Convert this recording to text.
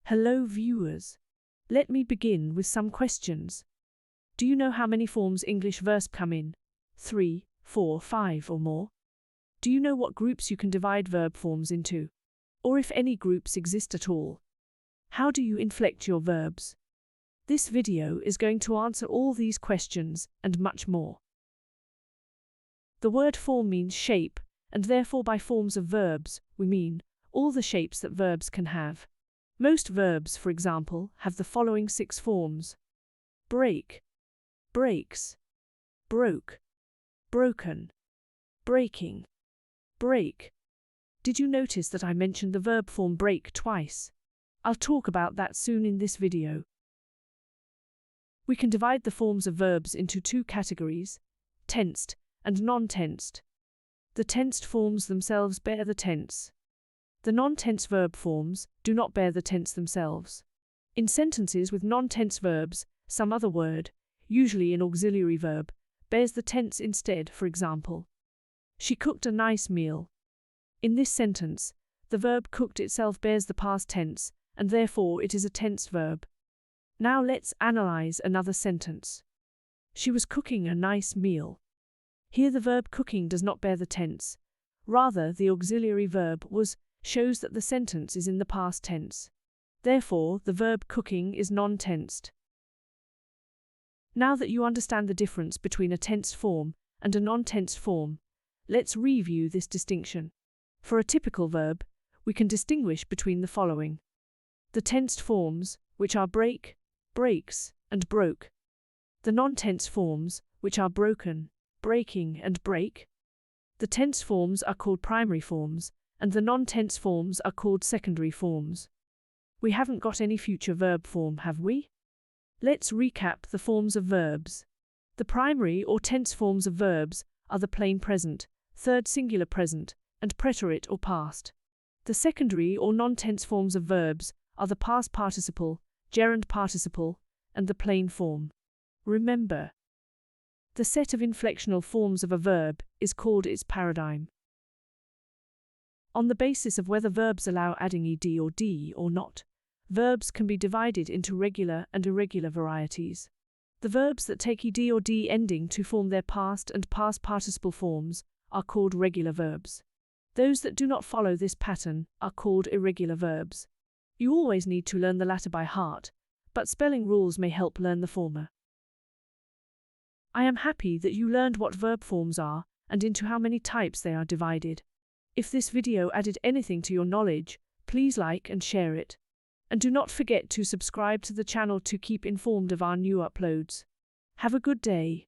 Hello viewers. Let me begin with some questions. Do you know how many forms English verbs come in? 3, 4, 5 or more? Do you know what groups you can divide verb forms into? Or if any groups exist at all? How do you inflect your verbs? This video is going to answer all these questions and much more. The word form means shape, and therefore by forms of verbs, we mean all the shapes that verbs can have. Most verbs, for example, have the following 6 forms: break, breaks, broke, broken, breaking, break. Did you notice that I mentioned the verb form break twice? I'll talk about that soon in this video. We can divide the forms of verbs into 2 categories: tensed and non-tensed. The tensed forms themselves bear the tense. The non-tense verb forms do not bear the tense themselves. In sentences with non-tense verbs, some other word, usually an auxiliary verb, bears the tense instead. For example, she cooked a nice meal. In this sentence, the verb cooked itself bears the past tense, and therefore it is a tense verb. Now let's analyze another sentence. She was cooking a nice meal. Here the verb cooking does not bear the tense. Rather, the auxiliary verb was shows that the sentence is in the past tense. Therefore, the verb cooking is non-tensed. Now that you understand the difference between a tensed form and a non-tensed form, let's review this distinction. For a typical verb, we can distinguish between the following: the tensed forms, which are break, breaks, and broke; the non-tense forms, which are broken, breaking, and break. The tense forms are called primary forms, and the non-tense forms are called secondary forms. We haven't got any future verb form, have we? Let's recap the forms of verbs. The primary or tense forms of verbs are the plain present, third singular present, and preterite or past. The secondary or non-tense forms of verbs are the past participle, gerund participle, and the plain form. Remember, the set of inflectional forms of a verb is called its paradigm. On the basis of whether verbs allow adding ed or d or not, verbs can be divided into regular and irregular varieties. The verbs that take ed or d ending to form their past and past participle forms are called regular verbs. Those that do not follow this pattern are called irregular verbs. You always need to learn the latter by heart, but spelling rules may help learn the former. I am happy that you learned what verb forms are and into how many types they are divided. If this video added anything to your knowledge, please like and share it. And do not forget to subscribe to the channel to keep informed of our new uploads. Have a good day.